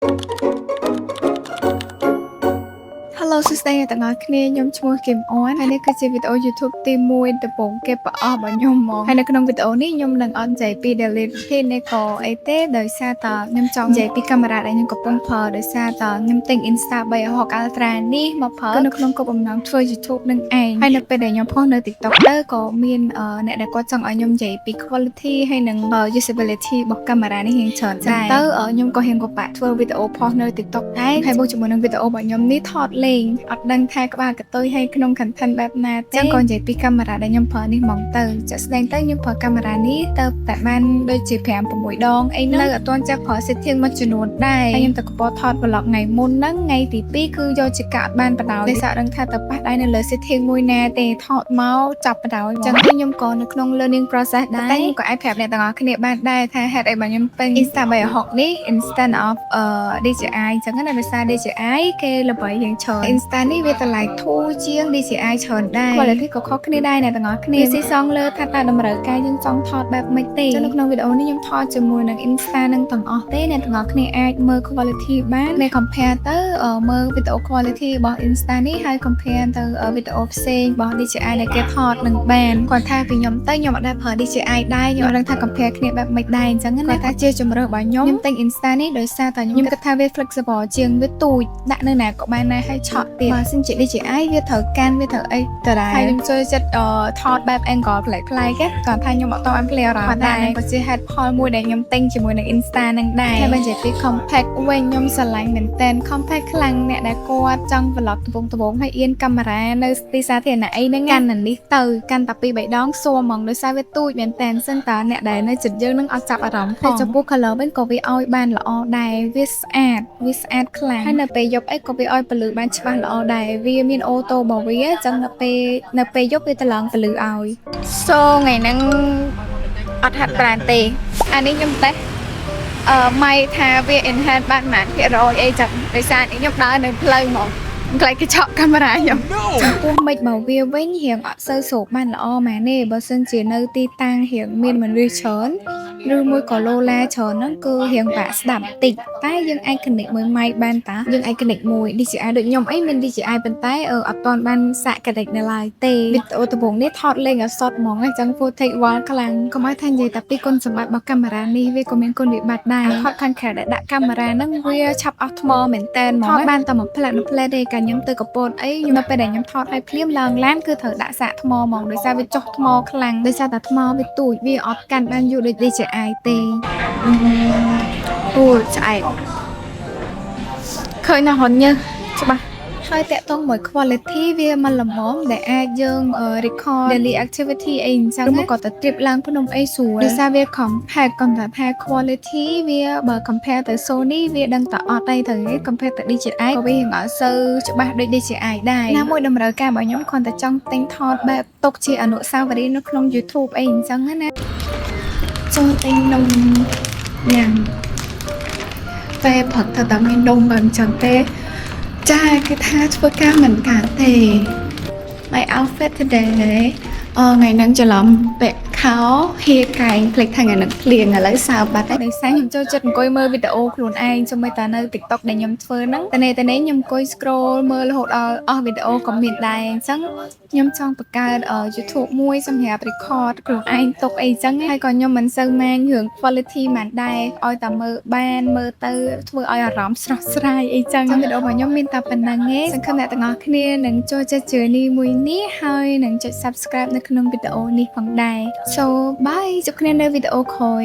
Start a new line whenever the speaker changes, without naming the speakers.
Hello សួស្តីអ្នកទាំងអស់គ្នាខ្ញុំឈ្មោះគឹមអនហើយនេះគឺជាវីដេអូ YouTube ទី1ដំបូងគេប្រអស់របស់ខ្ញុំហ្មងហើយនៅក្នុងវីដេអូនេះខ្ញុំនឹងអត់និយាយពី delete ពីនេះក៏អីទេដោយសារតខ្ញុំចង់និយាយពីកាមេរ៉ាដែលខ្ញុំកំពុងប្រើដោយសារតខ្ញុំទិញ Insta 360 Ultra នេះមកប្រើនៅក្នុងគោលបំណងធ្វើ YouTube នឹងឯងហើយនៅពេលដែលខ្ញុំផុសនៅ TikTok ទៅក៏មានអ្នកដែលគាត់ចង់ឲ្យខ្ញុំនិយាយពី quality ហើយនិង usability របស់កាមេរ៉ានេះរៀងច្រើនដែរទៅខ្ញុំក៏ហ៊ានក៏បាក់ធ្វើវីដេអូផុសនៅ TikTok ដែរហើយបូកជាមួយនឹងវីដេអូរបស់ខ្ញុំនេះថតលេងអត់ដឹងថាក្បាលកតុយហើយក្នុង content បែបណាទេចឹងក៏និយាយពីកាមេរ៉ាដែលខ្ញុំប្រើនេះហ្មងទៅចាក់ស្ដែងទៅខ្ញុំប្រើកាមេរ៉ានេះទៅតែបានដូចជា5 6ដងអីនៅអត់ទាន់ចេះប្រើ setting មួយចំនួនដែរហើយខ្ញុំទៅកពតថត vlog ថ្ងៃមុនហ្នឹងថ្ងៃទី2គឺយកជាកាក់អត់បានបដ ாய் ដោយសារដឹងថាទៅប៉ះដៃនៅលើ setting មួយណាទេថតមកចាប់បដ ாய் ចឹងខ្ញុំក៏នៅក្នុង learning process ដែរតែខ្ញុំក៏អាចប្រាប់អ្នកទាំងអស់គ្នាបានដែរថាហេតុអីបើខ្ញុំពេញ Insta 360នេះ instead of DJI ចឹងណាដោយសារ DJI គេល្បីយ៉ាងច្រើន Insta នេះវាតម្លៃធូរជាង DJI ច្រើនដែរ quality ក៏ខុសគ្នាដែរអ្នកទាំងអស់គ្នាស៊ីសងលើថាតើតម្រូវការយើងចង់ថតបែបម៉េចទេចឹងនៅក្នុងវីដេអូនេះខ្ញុំថតជាមួយនឹង Insta នឹងទាំងអស់ទេអ្នកទាំងអស់គ្នាអាចមើល quality បានពេល compare ទៅមើលវីដេអូ quality របស់ Insta នេះហើយ compare ទៅវីដេអូផ្សេងរបស់ DJI ដែលគេថតនឹងបានគាត់ថាពីខ្ញុំទៅខ្ញុំអត់ដែរប្រើ DJI ដែរខ្ញុំអត់ដឹងថា compare គ្នាបែបម៉េចដែរអញ្ចឹងណាតែជាជំរឿរបស់ខ្ញុំទិញ Insta នេះដោយសារតែខ្ញុំគិតថាវា flexible ជាងវាទូចដាក់នៅណាក៏បានដែរហើយឆក់ទៀតបើសិនជា DJI វាត្រូវកាន់វាត្រូវអីទៅដែរហើយខ្ញុំចូលចិត្តថតបែប angle ប្លែកៗគាត់ថាខ្ញុំអត់តបាន clear អារម្មណ៍ដែរក៏ជា headផលមួយដែលខ្ញុំទិញជាមួយនឹង Insta នឹងដែរហើយបើនិយាយពី compact វិញខ្ញុំស្រឡាញ់មែនតើ compact ខ្លាំងអ្នកដែលគាត់ចង់ vlog ត្បូងហើយអៀនកាមេរ៉ានៅទីសាធារណៈអីហ្នឹងកាន់នេះទៅកាន់តែ2 3ដងសួរហ្មងដោយសារវាទូចមែនតើសឹងតើអ្នកដែលនៅចិត្តយើងនឹងអត់ចាប់អារម្មណ៍ហើយចំពោះ color វិញក៏វាឲ្យបានល្អដែរវាស្អាតខ្លាំងហើយនៅពេលយប់អីក៏វាឲ្យពន្លឺបានច្បាស់ល្អដែរវាមានអូតូរបស់វាចឹងនៅពេលយប់វាត្រឡងពន្លឺឲ្យថ្ងៃហ្នឹងអត់ហាត់ប្រាណទេអានេះខ្ញុំតេស្តម៉ៃថាវា enhance បានប៉ុន្មាន%អីចឹងដោយសារខ្ញុំដើរនៅផ្លូវហ្មងខ្លាចគេឆក់កាមេរ៉ាខ្ញុំចំពោះមិចមកវាវិញរៀងអត់សូវស្រូបបានល្អម៉ែនេះបើសិនជានៅទីតាំងរៀងមានមនុស្សច្រើនឬមួយក៏ឡូឡាច្រើនហ្នឹងគឺរៀងបាក់ស្ដាប់តិចតែយើងអាច connect មួយម៉ៃបានតាយើងអាច connect មួយ DJI ដូចខ្ញុំអីមាន DJI ប៉ុន្តែអត់ទាន់បានសាក connect នៅឡើយទេវីដេអូដំបូងនេះថតលេងអត់សតហ្មងអញ្ចឹង footage wall ខ្លាំងកុំឲ្យថានិយាយតែពីគុណសម្បត្តិរបស់កាមេរ៉ានេះវាក៏មានគុណវិបត្តិដែរថតខាងក្រៅដែលដាក់កាមេរ៉ាហ្នឹងវាឆាប់អស់ថ្មមែនតើហ្មងថតបានតែមួយផ្លែតទេកាលខ្ញុំទៅកពតអីខ្ញុំនៅពេលដែលខ្ញុំថតឲ្យភ្លាមឡើងឡានគឺត្រូវដាក់សាកថ្មហ្មងដោយសារវាចុះថ្មខ្លាំងដោយសារតែថ្មវាទូចវាអត់កាន់បានយូរដូច DJI ទេអូឆ្អែតឃើញណាហនញើសច្បាស់ហើយតាក់ទងមួយ quality វាមិនល្មមដែលអាចយើង record daily activity អីអញ្ចឹងមកក៏ទៅត្រៀបឡើងភ្នំអីស្រួលដោយសារវា compact គាត់ថា quality វាបើ compare ទៅ Sony វាដឹងតែអត់អីទៅ compare ទៅ DJI ក៏វាអត់សូវច្បាស់ដូច DJI ដែរណាមួយតម្រូវការរបស់ខ្ញុំគ្រាន់តែចង់ទិញថតបែបទុកជាអនុស្សាវរីយ៍នៅក្នុង YouTube អីអញ្ចឹងណាចូលទិញនំញ៉ាំពេលផឹកទៅតែមាននំបើអញ្ចឹងទេចាគេថាធ្វើការមិនកើតទេ My outfit today ថ្ងៃហ្នឹងច្រឡំពាក់ខោហៀកែងភ្លេចថាថ្ងៃហ្នឹងភ្លៀងឥឡូវសើបាត់ហើយដោយសារខ្ញុំចូលចិត្តអង្គុយមើលវីដេអូខ្លួនឯងសូម្បីតែនៅ TikTok ដែលខ្ញុំធ្វើហ្នឹងតែនេះខ្ញុំអង្គុយ scroll មើលរហូតដល់អស់វីដេអូក៏មានដែរអញ្ចឹងខ្ញុំចង់បង្កើត YouTube មួយសម្រាប់ record ខ្លួនឯងទុកអីចឹងហើយក៏ខ្ញុំមិនសូវម៉ាញរឿង quality មិនដែរឲ្យតែមើលបានមើលទៅធ្វើឲ្យអារម្មណ៍ស្រស់ស្រាយអីចឹងវីដេអូរបស់ខ្ញុំមានតែប៉ុណ្្នឹងឯងសង្ឃឹមអ្នកទាំងអស់គ្នានឹងចូលចិត្ត journey មួយនេះហើយនឹងចុច subscribe នៅក្នុងវីដេអូនេះផងដែរ So bye ជួបគ្នានៅវីដេអូក្រោយ